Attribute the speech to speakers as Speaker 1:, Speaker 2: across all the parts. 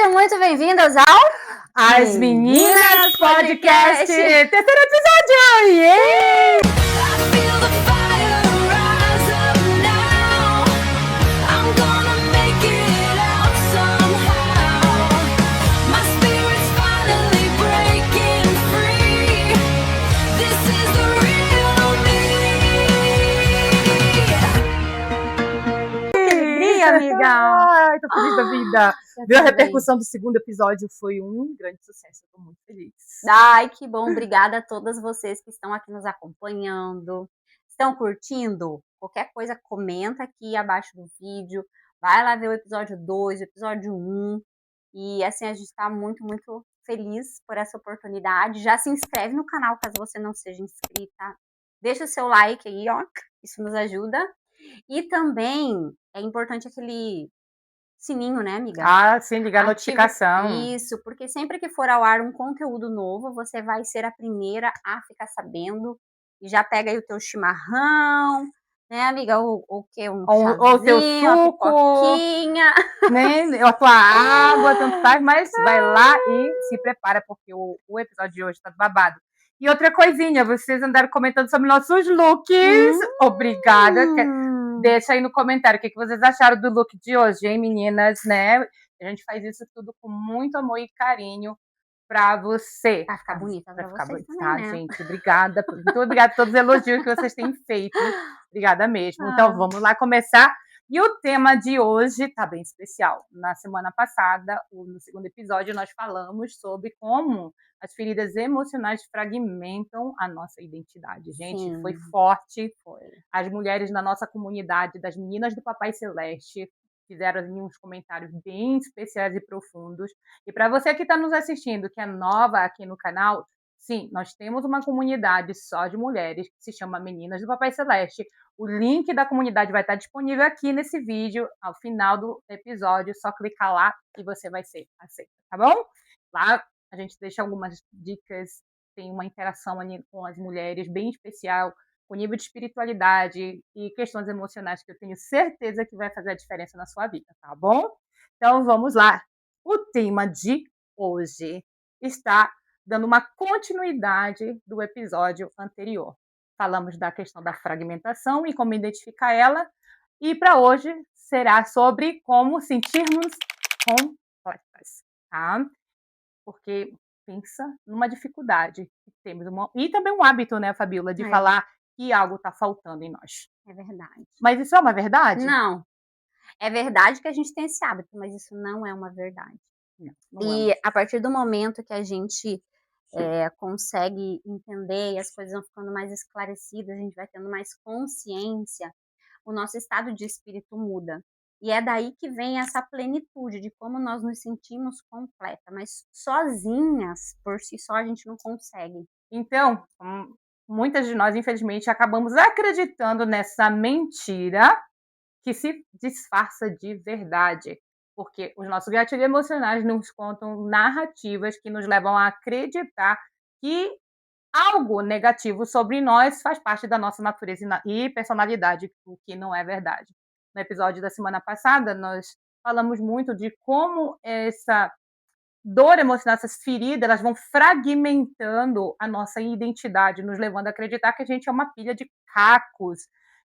Speaker 1: Sejam muito bem-vindas ao
Speaker 2: As Meninas Podcast, terceiro episódio! Yeah!
Speaker 1: Amiga.
Speaker 2: Ai, tô feliz da vida. Viu? A repercussão do segundo episódio foi um grande sucesso. Eu tô muito feliz.
Speaker 1: Ai, que bom. Obrigada a todas vocês que estão aqui nos acompanhando. Estão curtindo? Qualquer coisa, comenta aqui abaixo do vídeo. Vai lá ver o episódio 2, o episódio 1. E assim, a gente tá muito, muito feliz por essa oportunidade. Já se inscreve no canal caso você não seja inscrita. Deixa o seu like aí, ó. Isso nos ajuda. E também é importante aquele sininho, né, amiga?
Speaker 2: Ah, sim, ligar a notificação.
Speaker 1: Isso, porque sempre que for ao ar um conteúdo novo, você vai ser a primeira a ficar sabendo. E já pega aí o teu chimarrão, né, amiga? O que? Um chazinho,
Speaker 2: ou o teu suco, né? Ou a tua água, tanto faz, mas vai lá e se prepara, porque o episódio de hoje tá babado. E outra coisinha, vocês andaram comentando sobre nossos looks. Obrigada. Deixa aí no comentário o que vocês acharam do look de hoje, hein, meninas, né? A gente faz isso tudo com muito amor e carinho pra você.
Speaker 1: Pra ficar bonita pra
Speaker 2: ficar
Speaker 1: vocês
Speaker 2: bonita,
Speaker 1: também, né?
Speaker 2: gente. Obrigada. Muito obrigada por todos os elogios que vocês têm feito. Obrigada mesmo. Então, vamos lá começar. E o tema de hoje tá bem especial. Na semana passada, no segundo episódio, nós falamos sobre como as feridas emocionais fragmentam a nossa identidade. Gente,
Speaker 1: Sim.
Speaker 2: foi forte. As mulheres na nossa comunidade, das meninas do Papai Celeste, fizeram uns comentários bem especiais e profundos. E para você que está nos assistindo, que é nova aqui no canal, sim, nós temos uma comunidade só de mulheres que se chama Meninas do Papai Celeste. O link da comunidade vai estar disponível aqui nesse vídeo, ao final do episódio. Só clicar lá e você vai ser aceita, tá bom? Lá a gente deixa algumas dicas, tem uma interação ali com as mulheres bem especial, com nível de espiritualidade e questões emocionais que eu tenho certeza que vai fazer a diferença na sua vida, tá bom? Então vamos lá. O tema de hoje está dando uma continuidade do episódio anterior. Falamos da questão da fragmentação e como identificar ela. E para hoje será sobre como sentirmos completas, tá? Porque pensa numa dificuldade que temos. E também um hábito, né, Fabíola, de falar que algo está faltando em nós.
Speaker 1: É verdade.
Speaker 2: Mas isso é uma verdade?
Speaker 1: Não. É verdade que a gente tem esse hábito, mas isso não é uma verdade.
Speaker 2: Não
Speaker 1: a partir do momento que a gente consegue entender e as coisas vão ficando mais esclarecidas, a gente vai tendo mais consciência, o nosso estado de espírito muda. E é daí que vem essa plenitude de como nós nos sentimos completa, mas sozinhas, por si só, a gente não consegue.
Speaker 2: Então, muitas de nós, infelizmente, acabamos acreditando nessa mentira que se disfarça de verdade. Porque os nossos gatilhos emocionais nos contam narrativas que nos levam a acreditar que algo negativo sobre nós faz parte da nossa natureza e personalidade, o que não é verdade. No episódio da semana passada, nós falamos muito de como essa dor emocional, essas feridas, elas vão fragmentando a nossa identidade, nos levando a acreditar que a gente é uma pilha de cacos,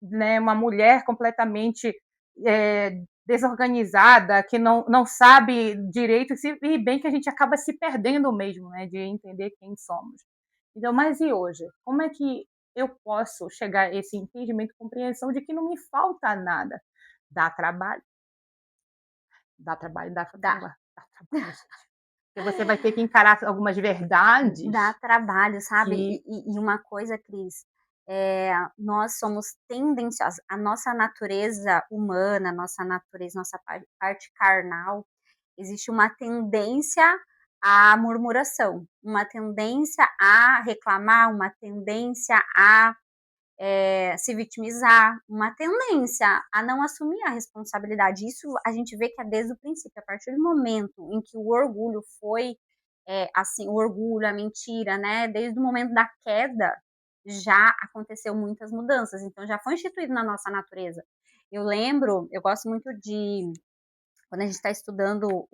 Speaker 2: né? Uma mulher completamente desorganizada, que não sabe direito, e bem que a gente acaba se perdendo mesmo, né? De entender quem somos. Então, mas e hoje? Como é que eu posso chegar a esse entendimento e compreensão de que não me falta nada? Dá trabalho. Dá trabalho. Porque você vai ter que encarar algumas verdades.
Speaker 1: Dá trabalho, sabe? E uma coisa, Cris, nós somos tendenciosas. A nossa natureza humana, nossa parte carnal, existe uma tendência à murmuração, uma tendência a reclamar, uma tendência a se vitimizar, uma tendência a não assumir a responsabilidade. Isso a gente vê que é desde o princípio, a partir do momento em que o orgulho foi, assim, o orgulho, a mentira, né? Desde o momento da queda, já aconteceu muitas mudanças, então já foi instituído na nossa natureza. Eu gosto muito de, quando a gente está estudando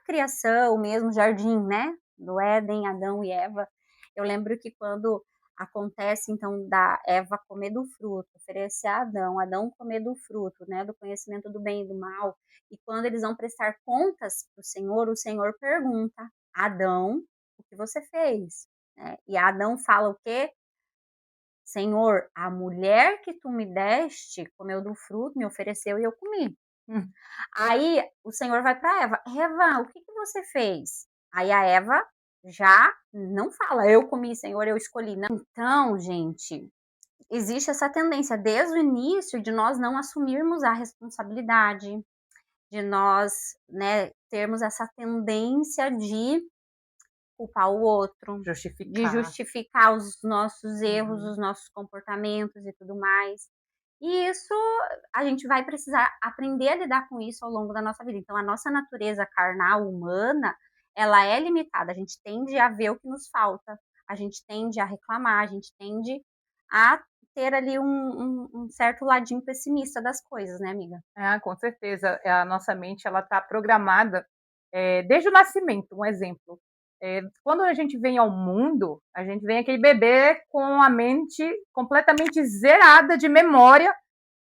Speaker 1: criação mesmo, jardim, né, do Éden, Adão e Eva, eu lembro que quando acontece então da Eva comer do fruto, oferecer a Adão, Adão comer do fruto, né, do conhecimento do bem e do mal, e quando eles vão prestar contas para o Senhor pergunta: Adão, o que você fez? E Adão fala o quê? Senhor, a mulher que tu me deste comeu do fruto, me ofereceu e eu comi.
Speaker 2: Hum.
Speaker 1: Aí o Senhor vai para Eva: Eva, o que, que você fez? Aí a Eva já não fala, eu comi, Senhor, eu escolhi. Não. Então, gente, existe essa tendência desde o início de nós não assumirmos a responsabilidade, de nós, né, termos essa tendência de culpar o outro, de
Speaker 2: Justificar.
Speaker 1: justificar os nossos erros,
Speaker 2: Uhum.
Speaker 1: os nossos comportamentos e tudo mais. E isso a gente vai precisar aprender a lidar com isso ao longo da nossa vida. Então, a nossa natureza carnal, humana, ela é limitada. A gente tende a ver o que nos falta, a gente tende a reclamar, a gente tende a ter ali um certo ladinho pessimista das coisas, né, amiga?
Speaker 2: Ah, com certeza. A nossa mente ela está programada desde o nascimento. Um exemplo. Quando a gente vem ao mundo, a gente vem aquele bebê com a mente completamente zerada de memória.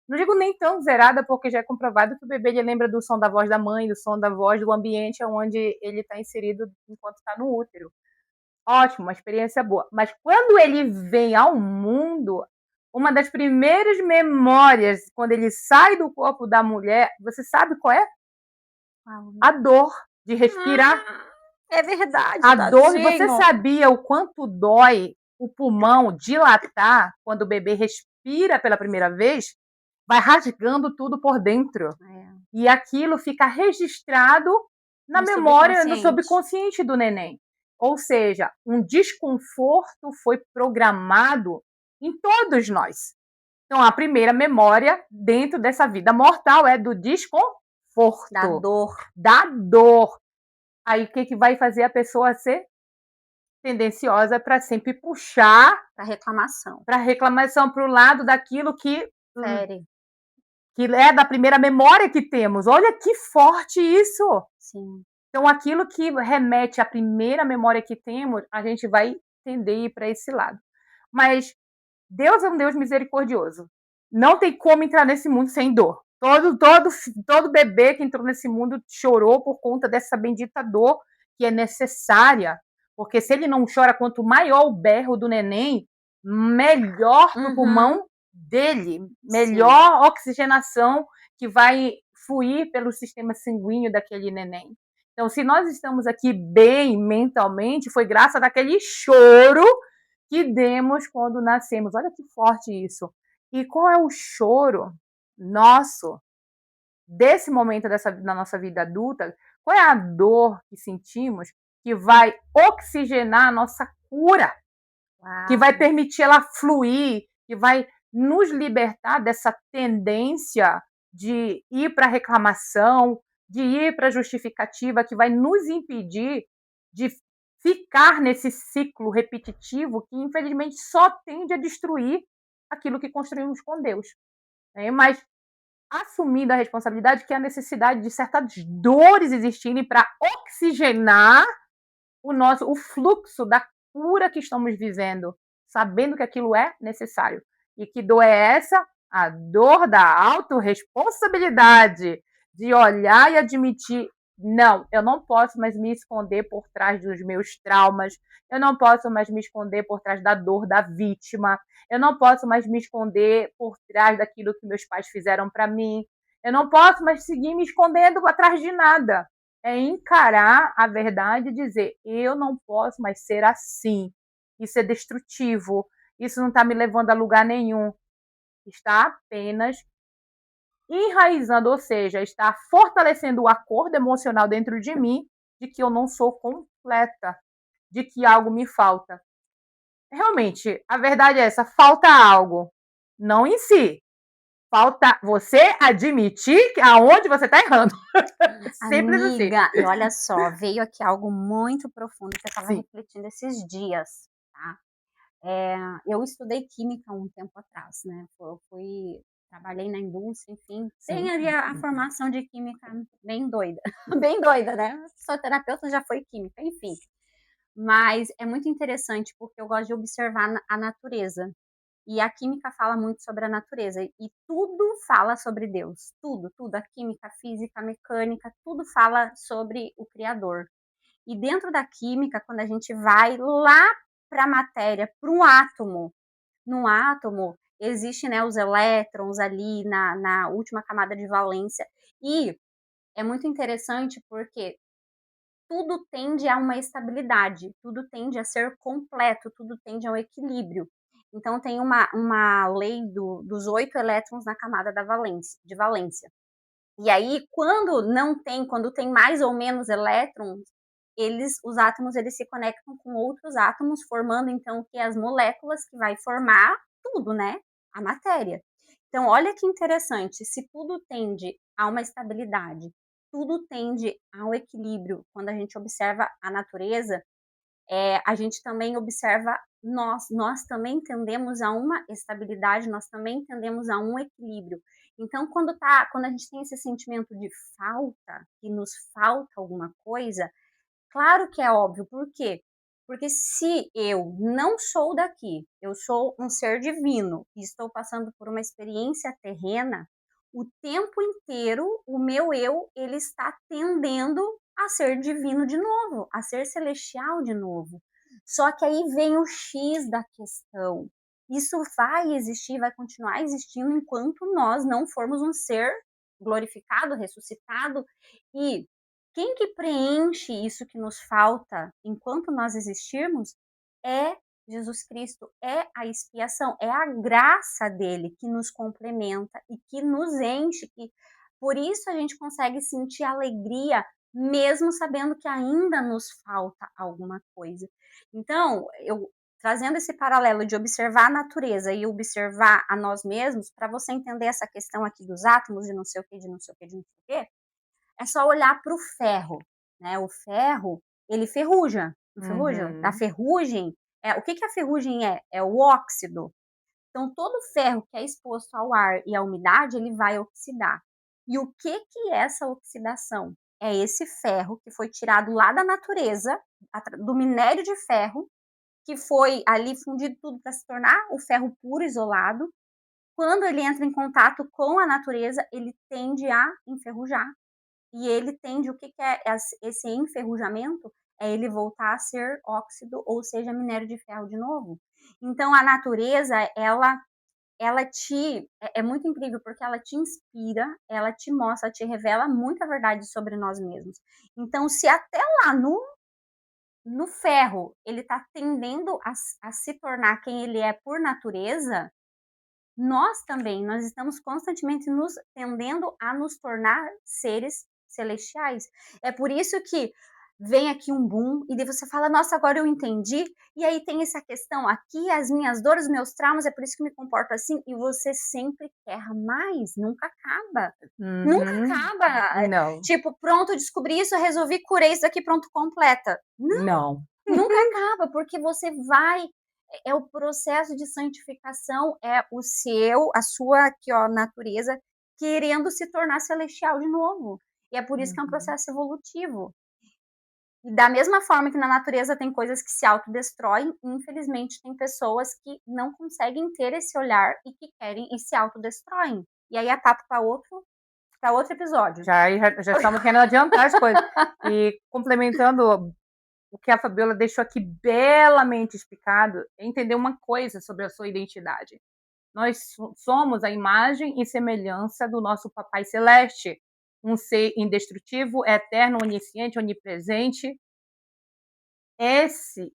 Speaker 2: Não digo nem tão zerada, porque já é comprovado que o bebê ele lembra do som da voz da mãe, do som da voz do ambiente onde ele está inserido enquanto está no útero. Ótimo, uma experiência boa. Mas quando ele vem ao mundo, uma das primeiras memórias, quando ele sai do corpo da mulher, você sabe qual é? A dor de respirar.
Speaker 1: É verdade,
Speaker 2: A dor, você
Speaker 1: tadinho.
Speaker 2: sabia o quanto dói o pulmão dilatar quando o bebê respira pela primeira vez? Vai rasgando tudo por dentro.
Speaker 1: É,
Speaker 2: E aquilo fica registrado na
Speaker 1: no
Speaker 2: memória, no
Speaker 1: subconsciente.
Speaker 2: subconsciente do neném. Ou seja, um desconforto foi programado em todos nós. Então, a primeira memória dentro dessa vida mortal é do
Speaker 1: Da
Speaker 2: desconforto,
Speaker 1: dor.
Speaker 2: da dor. Aí, o que, que vai fazer a pessoa ser tendenciosa para sempre puxar
Speaker 1: Da reclamação.
Speaker 2: para reclamação, para o lado daquilo
Speaker 1: Sério,
Speaker 2: que é da primeira memória que temos. Olha que forte isso!
Speaker 1: sim.
Speaker 2: Então, aquilo que remete à primeira memória que temos, a gente vai tender a ir para esse lado. Mas Deus é um Deus misericordioso. Não tem como entrar nesse mundo sem dor. Todo bebê que entrou nesse mundo chorou por conta dessa bendita dor que é necessária. Porque se ele não chora, quanto maior o berro do neném, melhor para o
Speaker 1: Uhum,
Speaker 2: pulmão dele,
Speaker 1: sim.
Speaker 2: melhor oxigenação que vai fluir pelo sistema sanguíneo daquele neném. Então, se nós estamos aqui bem mentalmente, foi graças àquele choro que demos quando nascemos. Olha que forte isso. E qual é o choro nosso desse momento da nossa vida adulta? Qual é a dor que sentimos que vai oxigenar a nossa cura, que vai
Speaker 1: Uau.
Speaker 2: permitir ela fluir, que vai nos libertar dessa tendência de ir para a reclamação, de ir para a justificativa, que vai nos impedir de ficar nesse ciclo repetitivo que, infelizmente, só tende a destruir aquilo que construímos com Deus. Mas assumindo a responsabilidade que é a necessidade de certas dores existirem para oxigenar o fluxo da cura que estamos vivendo, sabendo que aquilo é necessário. E que dor é essa? A dor da autorresponsabilidade, de olhar e admitir, não, eu não posso mais me esconder por trás dos meus traumas, eu não posso mais me esconder por trás da dor da vítima, eu não posso mais me esconder por trás daquilo que meus pais fizeram para mim, eu não posso mais seguir me escondendo atrás de nada. É encarar a verdade e dizer: eu não posso mais ser assim. Isso é destrutivo. Isso não está me levando a lugar nenhum. Está apenas enraizando, ou seja, está fortalecendo o acordo emocional dentro de mim de que eu não sou completa, de que algo me falta. Realmente, a verdade é essa: falta algo. Não em si. Falta você admitir aonde você está errando. Simples assim.
Speaker 1: Amiga, e olha só, veio aqui algo muito profundo que eu estava
Speaker 2: Sim.
Speaker 1: refletindo esses dias, tá? Eu estudei química um tempo atrás, né? Eu fui trabalhei na indústria, enfim, tem
Speaker 2: Sim.
Speaker 1: ali a formação de química bem doida, bem doida, né? Sou terapeuta, já foi química, enfim. Mas é muito interessante porque eu gosto de observar a natureza. E a química fala muito sobre a natureza e tudo fala sobre Deus, tudo, tudo, a química, a física, a mecânica, tudo fala sobre o Criador. E dentro da química, quando a gente vai lá para a matéria, para um átomo, no átomo existe, né, os elétrons ali na última camada de valência e é muito interessante porque tudo tende a uma estabilidade, tudo tende a ser completo, tudo tende ao equilíbrio. Então tem uma lei dos 8 elétrons na camada de valência. E aí, quando tem mais ou menos elétrons, os átomos eles se conectam com outros átomos, formando então o que as moléculas que vai formar tudo, né? A matéria. Então, olha que interessante, se tudo tende a uma estabilidade, tudo tende ao equilíbrio, quando a gente observa a natureza, a gente também observa nós também tendemos a uma estabilidade, nós também tendemos a um equilíbrio. Então, quando a gente tem esse sentimento de falta, que nos falta alguma coisa, claro que é óbvio, por quê? Porque se eu não sou daqui, eu sou um ser divino e estou passando por uma experiência terrena, o tempo inteiro o meu eu, ele está tendendo a ser divino de novo, a ser celestial de novo. Só que aí vem o X da questão. Isso vai existir, vai continuar existindo enquanto nós não formos um ser glorificado, ressuscitado e quem que preenche isso que nos falta enquanto nós existirmos é Jesus Cristo, é a expiação, é a graça dele que nos complementa e que nos enche, que por isso a gente consegue sentir alegria mesmo sabendo que ainda nos falta alguma coisa. Então, eu trazendo esse paralelo de observar a natureza e observar a nós mesmos, para você entender essa questão aqui dos átomos e não sei o que, de não sei o que, de não sei o que, é só olhar para o ferro, né? O ferro, ele ferruja, não ferruja? A
Speaker 2: Uhum.
Speaker 1: ferrugem, o que que a ferrugem é? É o óxido. Então, todo ferro que é exposto ao ar e à umidade, ele vai oxidar. E o que que é essa oxidação? É esse ferro que foi tirado lá da natureza, do minério de ferro, que foi ali fundido tudo para se tornar o ferro puro, isolado. Quando ele entra em contato com a natureza, ele tende a enferrujar. E ele tende, o que que é esse enferrujamento? É ele voltar a ser óxido, ou seja, minério de ferro de novo. Então a natureza, ela é muito incrível, porque ela te inspira, ela te mostra, ela te revela muita verdade sobre nós mesmos. Então se até lá no ferro, ele está tendendo a se tornar quem ele é por natureza, nós também, nós estamos constantemente nos tendendo a nos tornar seres celestiais. É por isso que vem aqui um boom e daí você fala: "Nossa, agora eu entendi". E aí tem essa questão aqui, as minhas dores, os meus traumas, é por isso que me comporto assim, e você sempre quer mais, nunca acaba. Nunca
Speaker 2: Uhum.
Speaker 1: acaba.
Speaker 2: Não,
Speaker 1: Tipo, pronto, descobri isso, resolvi, curei isso aqui, pronto, completa.
Speaker 2: não.
Speaker 1: Nunca acaba, porque você vai é o processo de santificação, é a sua aqui ó, natureza querendo se tornar celestial de novo. E é por isso que é um
Speaker 2: Uhum.
Speaker 1: processo evolutivo. E da mesma forma que na natureza tem coisas que se autodestroem, infelizmente tem pessoas que não conseguem ter esse olhar e que querem e se autodestroem. E aí é papo para outro episódio.
Speaker 2: Já estamos querendo adiantar as coisas. E complementando o que a Fabiola deixou aqui belamente explicado, é entender uma coisa sobre a sua identidade. Nós somos a imagem e semelhança do nosso Papai Celeste, um ser indestrutível, eterno, onisciente, onipresente. Esse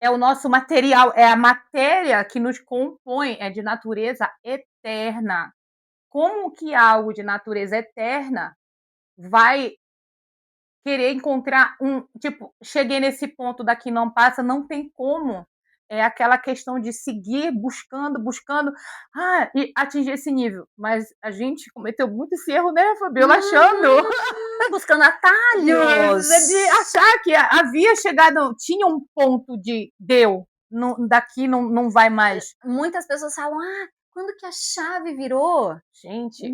Speaker 2: é o nosso material, é a matéria que nos compõe, é de natureza eterna. Como que algo de natureza eterna vai querer encontrar tipo, cheguei nesse ponto daqui não passa, não tem como. É aquela questão de seguir buscando, buscando, e atingir esse nível. Mas a gente cometeu muito esse erro, né, Fabiola? Achando.
Speaker 1: Buscando atalhos.
Speaker 2: De achar que havia chegado, tinha um ponto de deu, daqui não vai mais.
Speaker 1: Muitas pessoas falam, quando que a chave virou?
Speaker 2: Gente,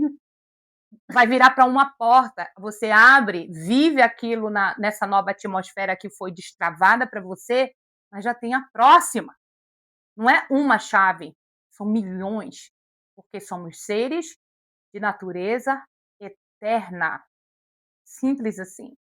Speaker 2: vai virar para uma porta, você abre, vive aquilo nessa nova atmosfera que foi destravada para você, mas já tem a próxima. Não é uma chave, são milhões, porque somos seres de natureza eterna, simples assim.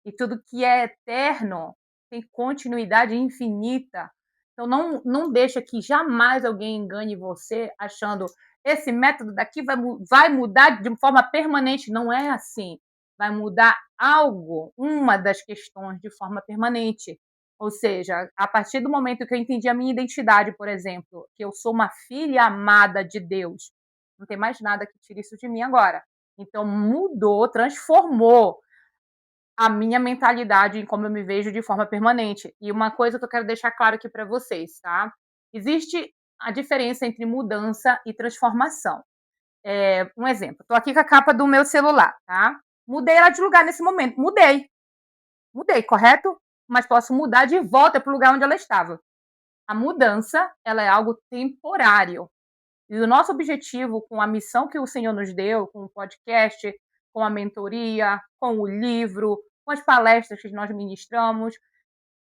Speaker 2: E tudo que é eterno tem continuidade infinita. Então não deixa que jamais alguém engane você achando esse método daqui vai mudar de forma permanente. Não é assim. Vai mudar algo, uma das questões de forma permanente. Ou seja, a partir do momento que eu entendi a minha identidade, por exemplo, que eu sou uma filha amada de Deus, não tem mais nada que tire isso de mim agora. Então mudou, transformou a minha mentalidade em como eu me vejo de forma permanente. E uma coisa que eu quero deixar claro aqui para vocês, tá? Existe a diferença entre mudança e transformação. Um exemplo, estou aqui com a capa do meu celular, tá? Mudei ela de lugar nesse momento, mudei, correto? Mas posso mudar de volta para o lugar onde ela estava. A mudança, ela é algo temporário. E o nosso objetivo com a missão que o Senhor nos deu, com o podcast, com a mentoria, com o livro, com as palestras que nós ministramos,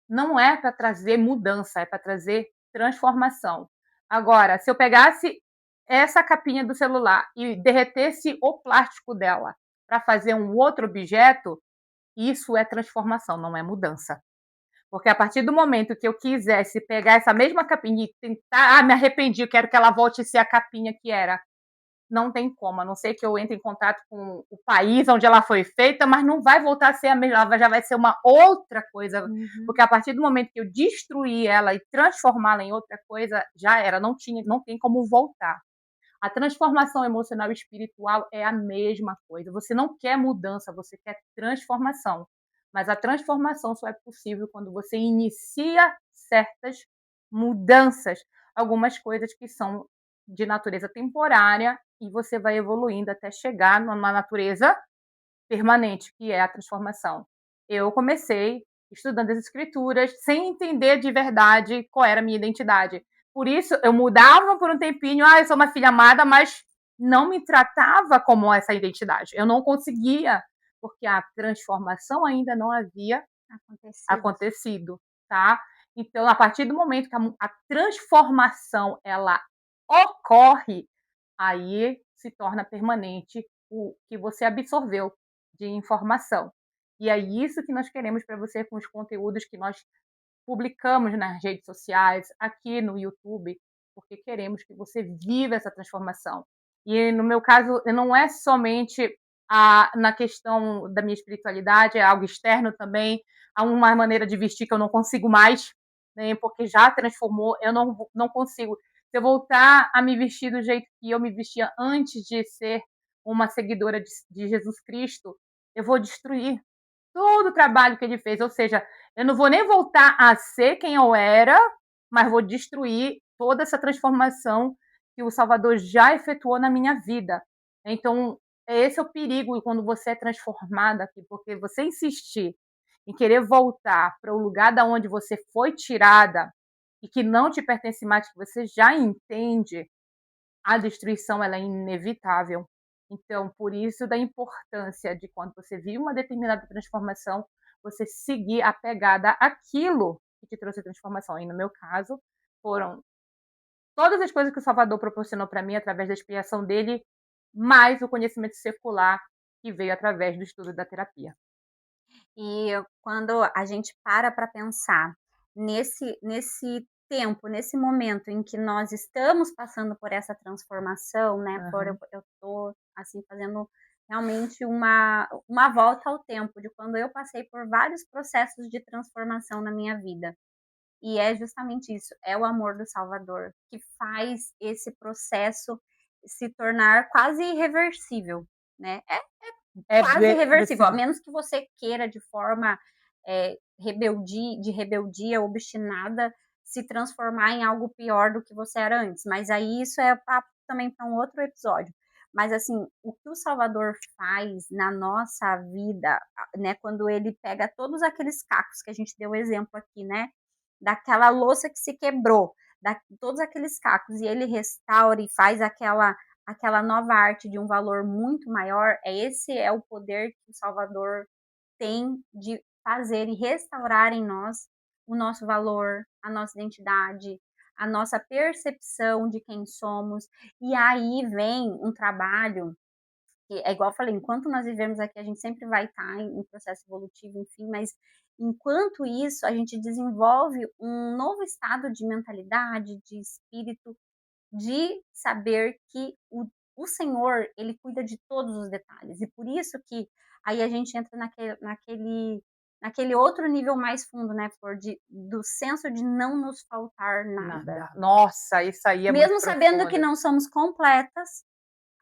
Speaker 2: não é para trazer mudança, é para trazer transformação. Agora, se eu pegasse essa capinha do celular e derretesse o plástico dela para fazer um outro objeto, isso é transformação, não é mudança. Porque a partir do momento que eu quisesse pegar essa mesma capinha e tentar, me arrependi, eu quero que ela volte a ser a capinha que era. Não tem como, a não ser que eu entre em contato com o país onde ela foi feita, mas não vai voltar a ser a mesma, ela já vai ser uma outra coisa, porque a partir do momento que eu destruir ela e transformá-la em outra coisa, já era, não tem como voltar. A transformação emocional e espiritual é a mesma coisa. Você não quer mudança, você quer transformação. Mas a transformação só é possível quando você inicia certas mudanças, algumas coisas que são de natureza temporária e você vai evoluindo até chegar numa natureza permanente, que é a transformação. Eu comecei estudando as escrituras sem entender de verdade qual era a minha identidade. Por isso, eu mudava por um tempinho, eu sou uma filha amada, mas não me tratava como essa identidade. Eu não conseguia, porque a transformação ainda não havia acontecido, tá? Então, a partir do momento que a transformação ela ocorre, aí se torna permanente o que você absorveu de informação. E é isso que nós queremos para você com os conteúdos que nós publicamos nas redes sociais, aqui no YouTube, porque queremos que você viva essa transformação. E no meu caso, não é somente na questão da minha espiritualidade, é algo externo também. Há uma maneira de vestir que eu não consigo mais, né, porque já transformou, eu não consigo. Se eu voltar a me vestir do jeito que eu me vestia antes de ser uma seguidora de Jesus Cristo, eu vou destruir todo o trabalho que ele fez. Ou seja, eu não vou nem voltar a ser quem eu era, mas vou destruir toda essa transformação que o Salvador já efetuou na minha vida. Então, esse é o perigo quando você é transformada aqui, porque você insistir em querer voltar para o lugar da onde você foi tirada e que não te pertence mais, que você já entende, a destruição ela é inevitável. Então, por isso da importância de quando você vive uma determinada transformação, você seguir apegada àquilo que te trouxe a transformação. E no meu caso, foram todas as coisas que o Salvador proporcionou para mim através da expiação dele, mais o conhecimento secular que veio através do estudo da terapia.
Speaker 1: E quando a gente para pensar nesse tempo, nesse momento em que nós estamos passando por essa transformação, né, eu tô, assim, fazendo realmente uma volta ao tempo de quando eu passei por vários processos de transformação na minha vida. E é justamente isso, é o amor do Salvador que faz esse processo se tornar quase irreversível, né. Quase irreversível, a menos que você queira de forma, rebeldia obstinada, se transformar em algo pior do que você era antes, mas aí isso é papo também para um outro episódio. Mas assim, o que o Salvador faz na nossa vida, né, quando ele pega todos aqueles cacos que a gente deu exemplo aqui, né, daquela louça que se quebrou, todos aqueles cacos, e ele restaura e faz aquela nova arte de um valor muito maior, esse é o poder que o Salvador tem de fazer e restaurar em nós o nosso valor, a nossa identidade, a nossa percepção de quem somos. E aí vem um trabalho que é igual eu falei, enquanto nós vivemos aqui, a gente sempre vai estar em processo evolutivo, enfim, mas enquanto isso, a gente desenvolve um novo estado de mentalidade, de espírito, de saber que o Senhor, ele cuida de todos os detalhes. E por isso que aí a gente entra naquele outro nível mais fundo, né, Flor, do senso de não nos faltar nada.
Speaker 2: Nada. Nossa, isso aí é muito
Speaker 1: Mesmo sabendo que
Speaker 2: profundo.
Speaker 1: não somos completas,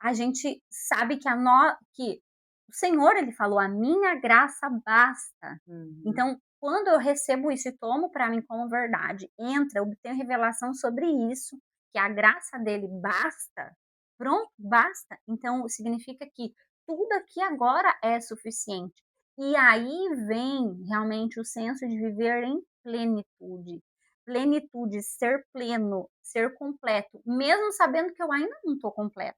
Speaker 1: a gente sabe que o Senhor, ele falou: "A minha graça basta".
Speaker 2: Uhum.
Speaker 1: Então, quando eu recebo isso e tomo para mim como verdade, eu obtenho revelação sobre isso, que a graça dele basta, pronto, basta. Então significa que tudo aqui agora é suficiente. E aí vem realmente o senso de viver em plenitude. Plenitude, ser pleno, ser completo, mesmo sabendo que eu ainda não estou completa,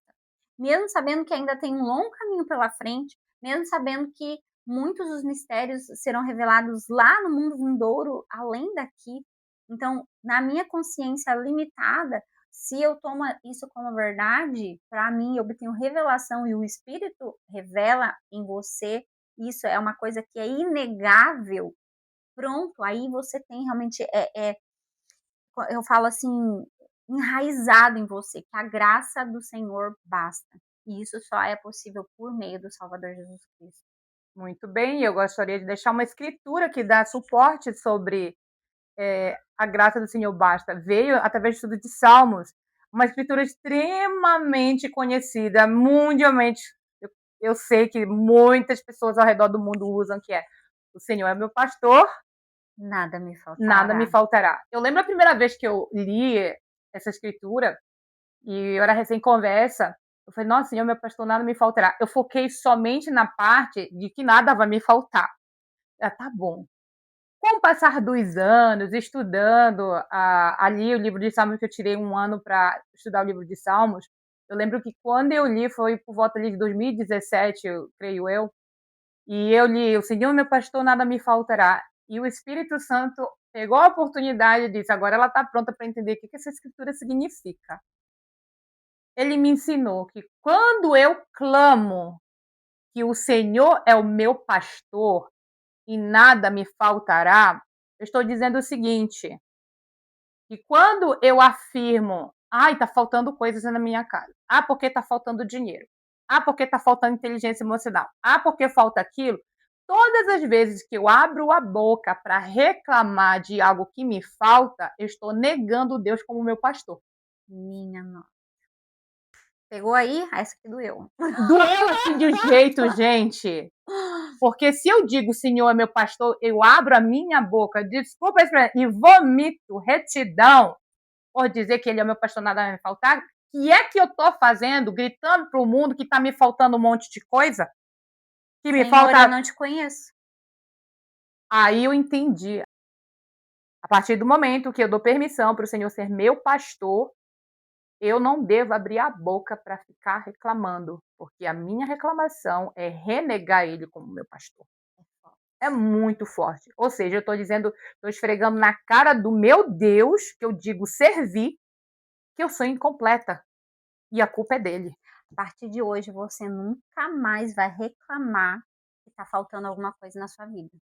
Speaker 1: mesmo sabendo que ainda tem um longo caminho pela frente, mesmo sabendo que muitos dos mistérios serão revelados lá no mundo vindouro, além daqui. Então, na minha consciência limitada, se eu tomo isso como verdade, para mim eu obtenho revelação e o Espírito revela em você, isso é uma coisa que é inegável. Pronto, aí você tem realmente, eu falo assim, enraizado em você, que a graça do Senhor basta. E isso só é possível por meio do Salvador Jesus Cristo.
Speaker 2: Muito bem, eu gostaria de deixar uma escritura que dá suporte sobre a graça do Senhor basta. Veio através do estudo de Salmos, uma escritura extremamente conhecida mundialmente. Eu sei que muitas pessoas ao redor do mundo usam, que é: o Senhor é meu pastor,
Speaker 1: Nada me faltará.
Speaker 2: nada me faltará. Eu lembro a primeira vez que eu li essa escritura, e eu era recém-conversa, eu falei: nossa, Senhor, meu pastor, nada me faltará. Eu foquei somente na parte de que nada vai me faltar. Tá bom. Com o passar dos anos, estudando ali o livro de Salmos, que eu tirei um ano para estudar o livro de Salmos, eu lembro que quando eu li, foi por volta ali de 2017, creio eu, e eu li: o Senhor meu pastor, nada me faltará. E o Espírito Santo pegou a oportunidade e disse: agora ela está pronta para entender o que essa escritura significa. Ele me ensinou que quando eu clamo que o Senhor é o meu pastor e nada me faltará, eu estou dizendo o seguinte: que quando eu afirmo: ai, está faltando coisas na minha casa, porque está faltando dinheiro, porque está faltando inteligência emocional, porque falta aquilo, todas as vezes que eu abro a boca para reclamar de algo que me falta, eu estou negando Deus como meu pastor.
Speaker 1: Minha nossa. Pegou aí? Essa que doeu.
Speaker 2: Doeu assim de um jeito, gente. Porque se eu digo: o Senhor é meu pastor, eu abro a minha boca, desculpa, e vomito retidão por dizer que ele é meu pastor, nada vai me faltar. O que é que eu estou fazendo, gritando para o mundo que está me faltando um monte de coisa? Que me
Speaker 1: Senhor,
Speaker 2: falta.
Speaker 1: eu não te conheço.
Speaker 2: Aí eu entendi. A partir do momento que eu dou permissão para o Senhor ser meu pastor, eu não devo abrir a boca para ficar reclamando, porque a minha reclamação é renegar ele como meu pastor. É muito forte. Ou seja, eu estou dizendo, estou esfregando na cara do meu Deus, que eu digo servir, que eu sou incompleta. E a culpa é dele.
Speaker 1: A partir de hoje, você nunca mais vai reclamar que está faltando alguma coisa na sua vida.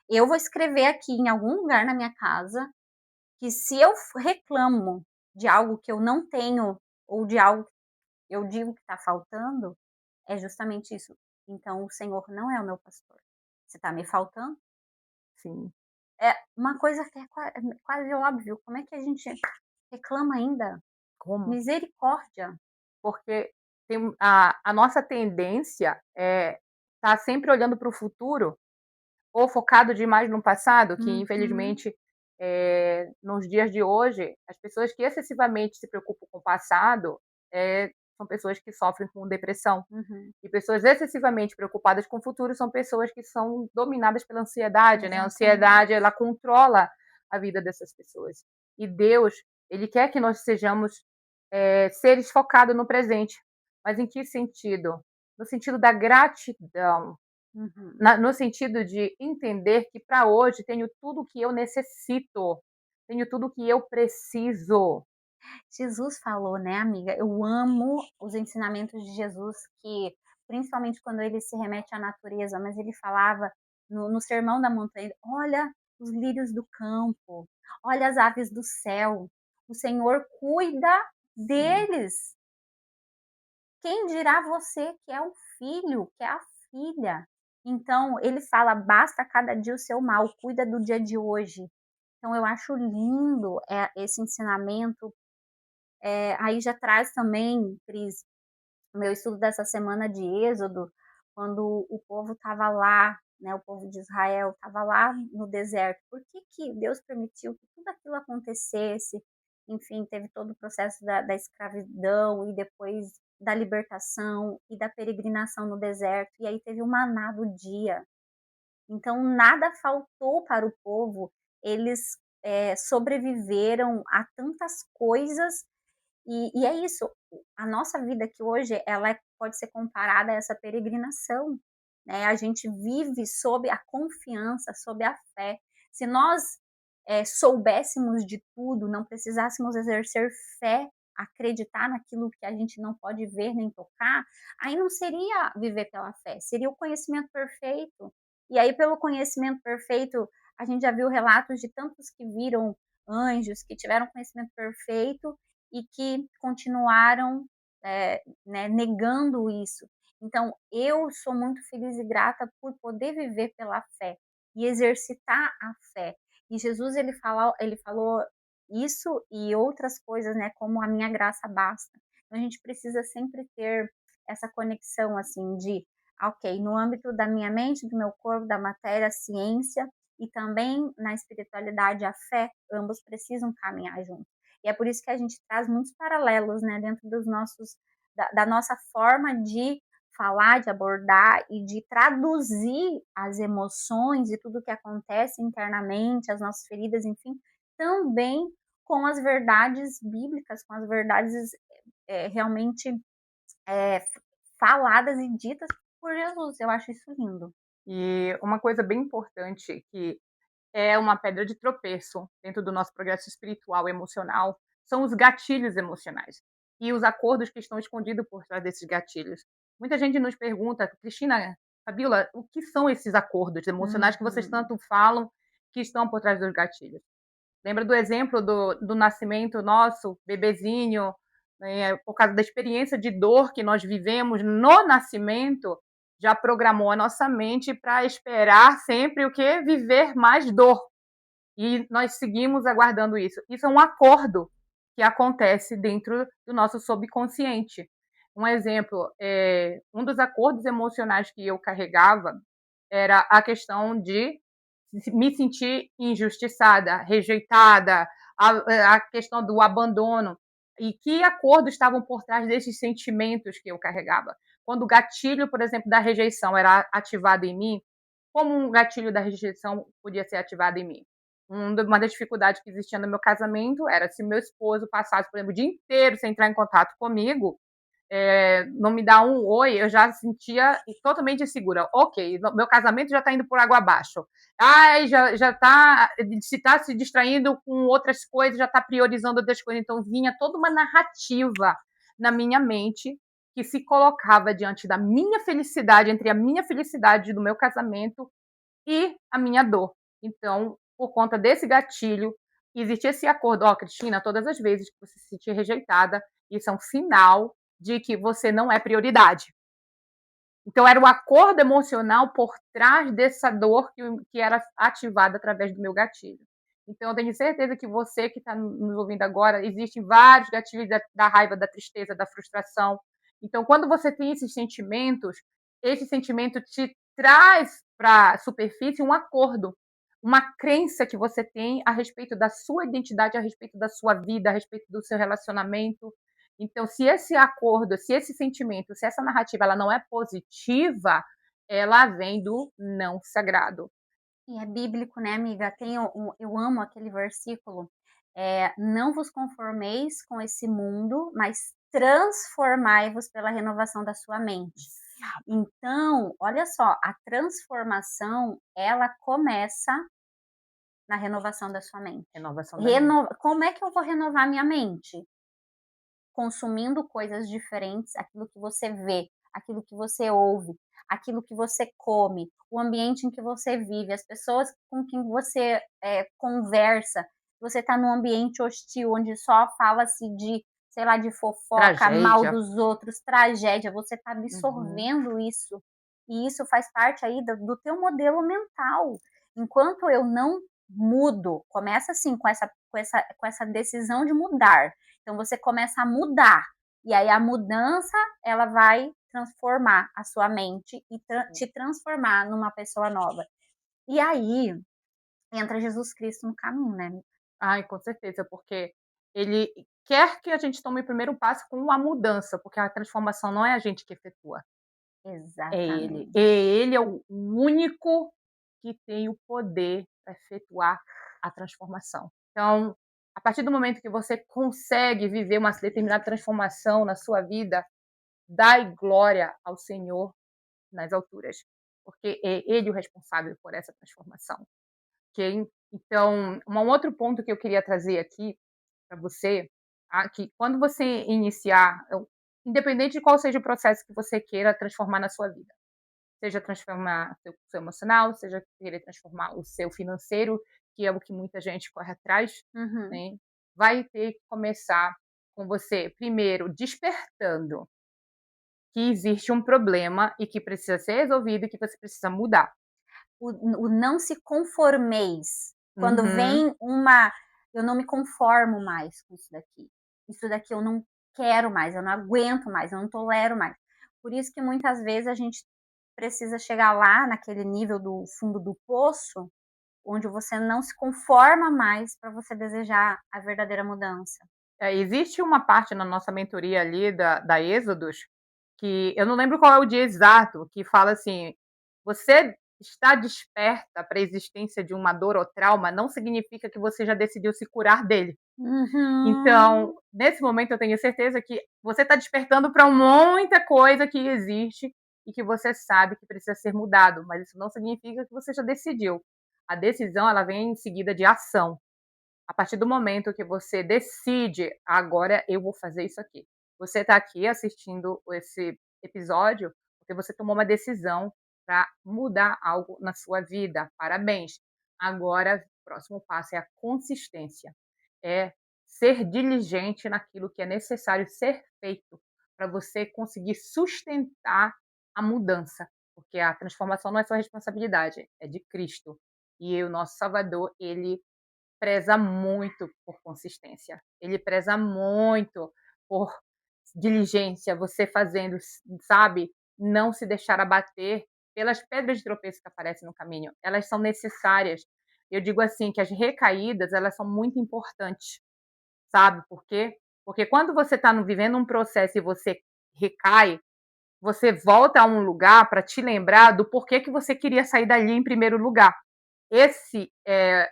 Speaker 1: Eu vou escrever aqui em algum lugar na minha casa que se eu reclamo de algo que eu não tenho ou de algo que eu digo que está faltando, é justamente isso. Então o Senhor não é o meu pastor. Se está me faltando,
Speaker 2: Sim.
Speaker 1: é uma coisa que é quase óbvio. Como é que a gente reclama ainda?
Speaker 2: Como?
Speaker 1: Misericórdia.
Speaker 2: Porque a nossa tendência é estar sempre olhando para o futuro ou focado demais no passado, que infelizmente nos dias de hoje, as pessoas que excessivamente se preocupam com o passado são pessoas que sofrem com depressão. E pessoas excessivamente preocupadas com o futuro são pessoas que são dominadas pela ansiedade, né? A ansiedade, ela controla a vida dessas pessoas. E Deus, Ele quer que nós sejamos seres focados no presente. Mas em que sentido? No sentido da gratidão,
Speaker 1: Uhum.
Speaker 2: no sentido de entender que para hoje tenho tudo o que eu necessito, tenho tudo o que eu preciso.
Speaker 1: Jesus falou, né, amiga, eu amo os ensinamentos de Jesus que, principalmente quando ele se remete à natureza, mas ele falava no Sermão da Montanha: "Olha os lírios do campo, olha as aves do céu, o Senhor cuida
Speaker 2: Sim.
Speaker 1: deles. Quem dirá você que é o filho, que é a filha?". Então ele fala: "Basta cada dia o seu mal, cuida do dia de hoje". Então eu acho lindo, esse ensinamento. Aí já traz também, Cris, o meu estudo dessa semana de Êxodo, quando o povo estava lá, né, o povo de Israel estava lá no deserto. Por que que Deus permitiu que tudo aquilo acontecesse? Enfim, teve todo o processo da escravidão e depois da libertação e da peregrinação no deserto, e aí teve o maná do dia. Então nada faltou para o povo, eles, sobreviveram a tantas coisas e é isso, a nossa vida aqui hoje, pode ser comparada a essa peregrinação, né, a gente vive sob a confiança, sob a fé. Se nós, soubéssemos de tudo, não precisássemos exercer fé, acreditar naquilo que a gente não pode ver nem tocar, aí não seria viver pela fé, seria o conhecimento perfeito. E aí pelo conhecimento perfeito, a gente já viu relatos de tantos que viram anjos, que tiveram conhecimento perfeito e que continuaram, né, negando isso. Então, eu sou muito feliz e grata por poder viver pela fé e exercitar a fé. E Jesus ele falou isso e outras coisas, né, como a minha graça basta. Então, a gente precisa sempre ter essa conexão assim de, ok, no âmbito da minha mente, do meu corpo, da matéria, a ciência e também na espiritualidade, a fé, ambos precisam caminhar juntos. E é por isso que a gente traz muitos paralelos, né, dentro dos nossos da nossa forma de falar, de abordar e de traduzir as emoções e tudo o que acontece internamente, as nossas feridas, enfim, também com as verdades bíblicas, com as verdades realmente é, faladas e ditas por Jesus. Eu acho isso lindo.
Speaker 2: E uma coisa bem importante que é uma pedra de tropeço dentro do nosso progresso espiritual e emocional, são os gatilhos emocionais e os acordos que estão escondidos por trás desses gatilhos. Muita gente nos pergunta: "Cristina, Fabíola, o que são esses acordos emocionais que vocês
Speaker 1: Uhum.
Speaker 2: tanto falam que estão por trás dos gatilhos?". Lembra do exemplo do nascimento nosso, bebezinho, por causa da experiência de dor que nós vivemos no nascimento, já programou a nossa mente para esperar sempre o quê? Viver mais dor. E nós seguimos aguardando isso. Isso é um acordo que acontece dentro do nosso subconsciente. Um exemplo, um dos acordos emocionais que eu carregava era a questão de me sentir injustiçada, rejeitada, a questão do abandono. E que acordos estavam por trás desses sentimentos que eu carregava? Quando o gatilho, por exemplo, da rejeição era ativado em mim, como um gatilho da rejeição podia ser ativado em mim? Uma das dificuldades que existia no meu casamento era se meu esposo passasse, por exemplo, o dia inteiro sem entrar em contato comigo, não me dá um oi, eu já sentia totalmente insegura. Ok, meu casamento já está indo por água abaixo. Ai, já está se está se distraindo com outras coisas, já está priorizando outras coisas. Então vinha toda uma narrativa na minha mente que se colocava diante da minha felicidade, entre a minha felicidade do meu casamento e a minha dor. Então, por conta desse gatilho, existe esse acordo: ó, Cristina, todas as vezes que você se sentir rejeitada, isso é um sinal de que você não é prioridade. Então, era o acordo emocional por trás dessa dor que era ativada através do meu gatilho. Então, eu tenho certeza que você que está nos ouvindo agora, existem vários gatilhos da raiva, da tristeza, da frustração. Então, quando você tem esses sentimentos, esse sentimento te traz para a superfície um acordo, uma crença que você tem a respeito da sua identidade, a respeito da sua vida, a respeito do seu relacionamento. Então, se esse acordo, se esse sentimento, se essa narrativa ela não é positiva, ela vem do não sagrado.
Speaker 1: E é bíblico, né, amiga? Eu amo aquele versículo, não vos conformeis com esse mundo, mas transformai-vos pela renovação da sua mente. Então, olha só, a transformação, ela começa na renovação da sua mente.
Speaker 2: Renovação da mente.
Speaker 1: Como é que eu vou renovar minha mente? Consumindo coisas diferentes, aquilo que você vê, aquilo que você ouve, aquilo que você come, o ambiente em que você vive, as pessoas com quem você conversa. Você está num ambiente hostil, onde só fala-se de, sei lá, de fofoca, mal
Speaker 2: Tragédia.
Speaker 1: dos outros, tragédia, você está
Speaker 2: Uhum.
Speaker 1: absorvendo isso. E isso faz parte aí do teu modelo mental. Enquanto eu não mudo, começa assim, com essa decisão de mudar. Então você começa a mudar. E aí a mudança, ela vai transformar a sua mente e te transformar numa pessoa nova. E aí entra Jesus Cristo no caminho, né?
Speaker 2: Ai, com certeza, porque ele quer que a gente tome o primeiro passo com a mudança, porque a transformação não é a gente que efetua, é ele.
Speaker 1: Exatamente.
Speaker 2: Ele é o único que tem o poder para efetuar a transformação. Então, a partir do momento que você consegue viver uma determinada transformação na sua vida, dai glória ao Senhor nas alturas, porque é Ele o responsável por essa transformação. Ok? Então, um outro ponto que eu queria trazer aqui para você, que quando você iniciar, independente de qual seja o processo que você queira transformar na sua vida, seja transformar o seu emocional, seja querer transformar o seu financeiro, que é o que muita gente corre atrás,
Speaker 1: Uhum.
Speaker 2: né? Vai ter que começar com você, primeiro, despertando que existe um problema e que precisa ser resolvido e que você precisa mudar.
Speaker 1: O não se conformeis. Quando
Speaker 2: Uhum.
Speaker 1: vem uma, eu não me conformo mais com isso daqui. Isso daqui eu não quero mais, eu não aguento mais, eu não tolero mais. Por isso que muitas vezes a gente precisa chegar lá naquele nível do fundo do poço, onde você não se conforma mais para você desejar a verdadeira mudança.
Speaker 2: Existe uma parte na nossa mentoria ali da Êxodos, que eu não lembro qual é o dia exato, que fala assim: você está desperta para a existência de uma dor ou trauma, não significa que você já decidiu se curar dele.
Speaker 1: Uhum.
Speaker 2: Então, nesse momento, eu tenho certeza que você está despertando para muita coisa que existe e que você sabe que precisa ser mudado, mas isso não significa que você já decidiu. A decisão, ela vem em seguida de ação. A partir do momento que você decide, agora eu vou fazer isso aqui. Você está aqui assistindo esse episódio porque você tomou uma decisão para mudar algo na sua vida. Parabéns. Agora, o próximo passo é a consistência. É ser diligente naquilo que é necessário ser feito para você conseguir sustentar a mudança, porque a transformação não é sua responsabilidade, é de Cristo. E o nosso Salvador, ele preza muito por consistência. Ele preza muito por diligência, você fazendo, sabe, não se deixar abater pelas pedras de tropeço que aparecem no caminho. Elas são necessárias. Eu digo assim que as recaídas, elas são muito importantes, sabe por quê? Porque quando você está vivendo um processo e você recai, você volta a um lugar para te lembrar do porquê que você queria sair dali em primeiro lugar. Esse é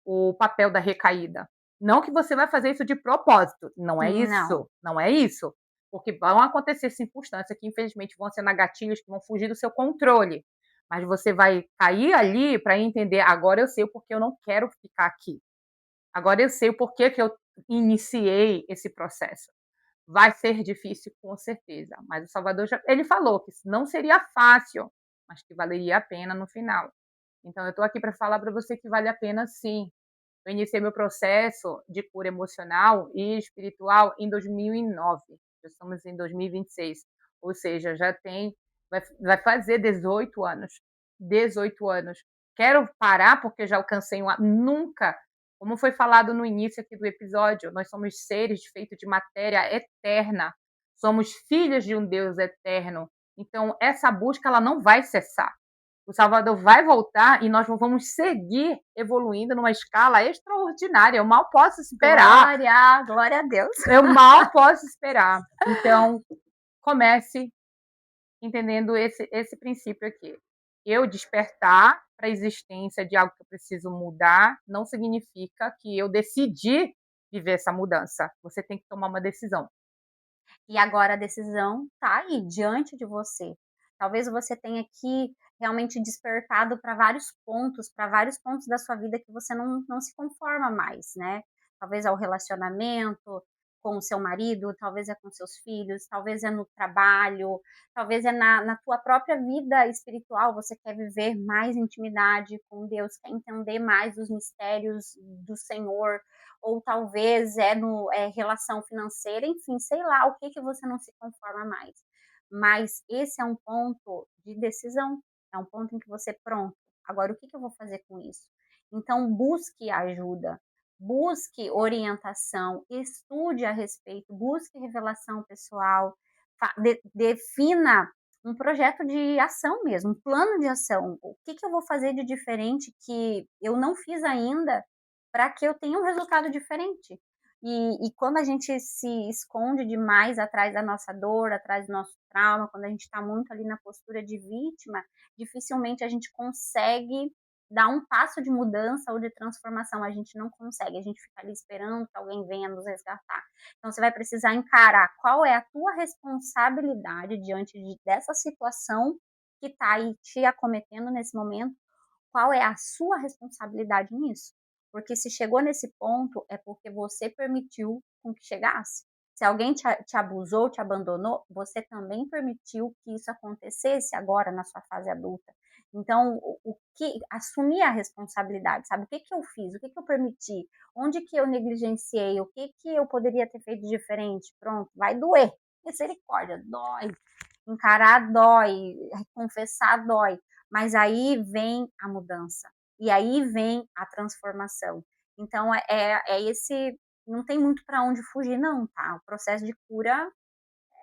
Speaker 2: o papel da recaída. Não que você vai fazer isso de propósito, não é
Speaker 1: Não.
Speaker 2: isso, não é isso. Porque vão acontecer circunstâncias que, infelizmente, vão ser gatilhos que vão fugir do seu controle. Mas você vai cair ali para entender, agora eu sei o porquê eu não quero ficar aqui. Agora eu sei o porquê que eu iniciei esse processo. Vai ser difícil, com certeza, mas o Salvador ele falou que não seria fácil, mas que valeria a pena no final. Então eu estou aqui para falar para você que vale a pena sim. Eu iniciei meu processo de cura emocional e espiritual em 2009. Já estamos em 2026, ou seja, já tem vai fazer 18 anos. 18 anos. Quero parar porque já alcancei nunca, como foi falado no início aqui do episódio, nós somos seres feitos de matéria eterna. Somos filhos de um Deus eterno. Então essa busca ela não vai cessar. O Salvador vai voltar e nós vamos seguir evoluindo numa escala extraordinária. Eu mal posso esperar.
Speaker 1: Glória a Deus.
Speaker 2: Eu mal posso esperar. Então, comece entendendo esse princípio aqui. Eu despertar para a existência de algo que eu preciso mudar, não significa que eu decidi viver essa mudança. Você tem que tomar uma decisão.
Speaker 1: E agora a decisão está aí, diante de você. Talvez você tenha aqui realmente despertado para vários pontos da sua vida que você não se conforma mais, né? Talvez é o relacionamento com o seu marido, talvez é com seus filhos, talvez é no trabalho, talvez é na tua própria vida espiritual, você quer viver mais intimidade com Deus, quer entender mais os mistérios do Senhor, ou talvez no relação financeira, enfim, sei lá o que você não se conforma mais. Mas esse é um ponto de decisão, é um ponto em que você, pronto, agora o que eu vou fazer com isso? Então busque ajuda, busque orientação, estude a respeito, busque revelação pessoal, defina um projeto de ação mesmo, um plano de ação. O que eu vou fazer de diferente que eu não fiz ainda para que eu tenha um resultado diferente. E quando a gente se esconde demais atrás da nossa dor, atrás do nosso trauma, quando a gente está muito ali na postura de vítima, dificilmente a gente consegue dar um passo de mudança ou de transformação. A gente não consegue, a gente fica ali esperando que alguém venha nos resgatar. Então você vai precisar encarar qual é a tua responsabilidade diante dessa situação que está aí te acometendo nesse momento, qual é a sua responsabilidade nisso? Porque se chegou nesse ponto, é porque você permitiu com que chegasse. Se alguém te abusou, te abandonou, você também permitiu que isso acontecesse agora na sua fase adulta. Então, assumir a responsabilidade, sabe? O que eu fiz? O que eu permiti? Onde que eu negligenciei? O que eu poderia ter feito diferente? Pronto, vai doer. Misericórdia, dói. Encarar dói, confessar dói. Mas aí vem a mudança. E aí vem a transformação. Então, esse. Não tem muito para onde fugir, não, tá? O processo de cura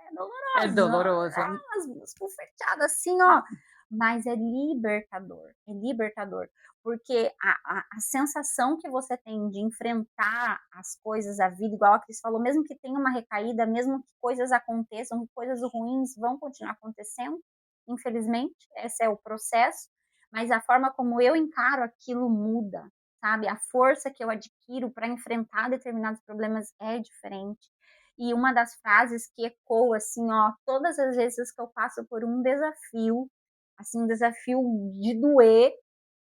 Speaker 1: é doloroso.
Speaker 2: É doloroso.
Speaker 1: As bufeteadas assim, ó. Mas é libertador. É libertador. Porque a sensação que você tem de enfrentar as coisas, a vida, igual a Cris falou, mesmo que tenha uma recaída, mesmo que coisas aconteçam, coisas ruins vão continuar acontecendo, infelizmente, esse é o processo, mas a forma como eu encaro aquilo muda, sabe? A força que eu adquiro para enfrentar determinados problemas é diferente. E uma das frases que ecoa, assim, ó, todas as vezes que eu passo por um desafio, assim, um desafio de doer,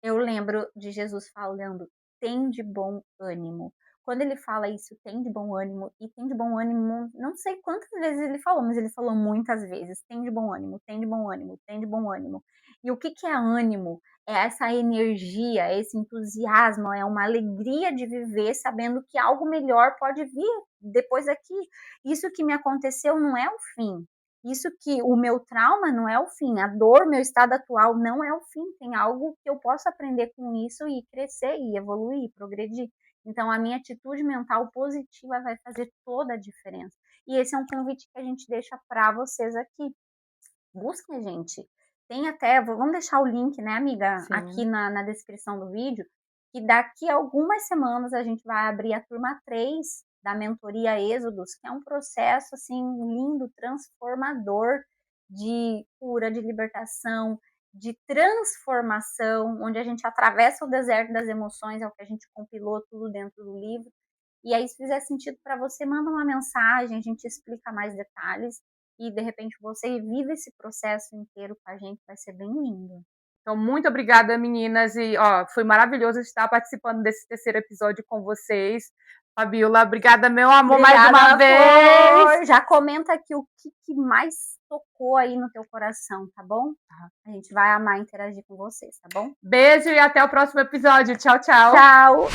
Speaker 1: eu lembro de Jesus falando, tem de bom ânimo. Quando ele fala isso, tem de bom ânimo, e tem de bom ânimo, não sei quantas vezes ele falou, mas ele falou muitas vezes, tem de bom ânimo, tem de bom ânimo, tem de bom ânimo. E o que é ânimo? É essa energia, esse entusiasmo, é uma alegria de viver sabendo que algo melhor pode vir depois daqui. Isso que me aconteceu não é o fim. Isso que o meu trauma não é o fim, a dor, meu estado atual não é o fim. Tem algo que eu posso aprender com isso e crescer, e evoluir, progredir. Então, a minha atitude mental positiva vai fazer toda a diferença. E esse é um convite que a gente deixa para vocês aqui. Busquem, gente. Tem até, vamos deixar o link, né, amiga,
Speaker 2: Sim.
Speaker 1: aqui na descrição do vídeo, que daqui a algumas semanas a gente vai abrir a turma 3 da mentoria Êxodos, que é um processo, assim, lindo, transformador de cura, de libertação, de transformação, onde a gente atravessa o deserto das emoções, é o que a gente compilou tudo dentro do livro. E aí, se fizer sentido para você, manda uma mensagem, a gente explica mais detalhes e de repente você vive esse processo inteiro com a gente, vai ser bem lindo.
Speaker 2: Então, muito obrigada, meninas, e ó, foi maravilhoso estar participando desse terceiro episódio com vocês. Fabiola, obrigada, meu amor,
Speaker 1: Obrigada,
Speaker 2: mais uma vez.
Speaker 1: Já comenta aqui o que mais tocou aí no teu coração, tá bom? A gente vai amar interagir com vocês, tá bom?
Speaker 2: Beijo e até o próximo episódio. Tchau, tchau.
Speaker 1: Tchau.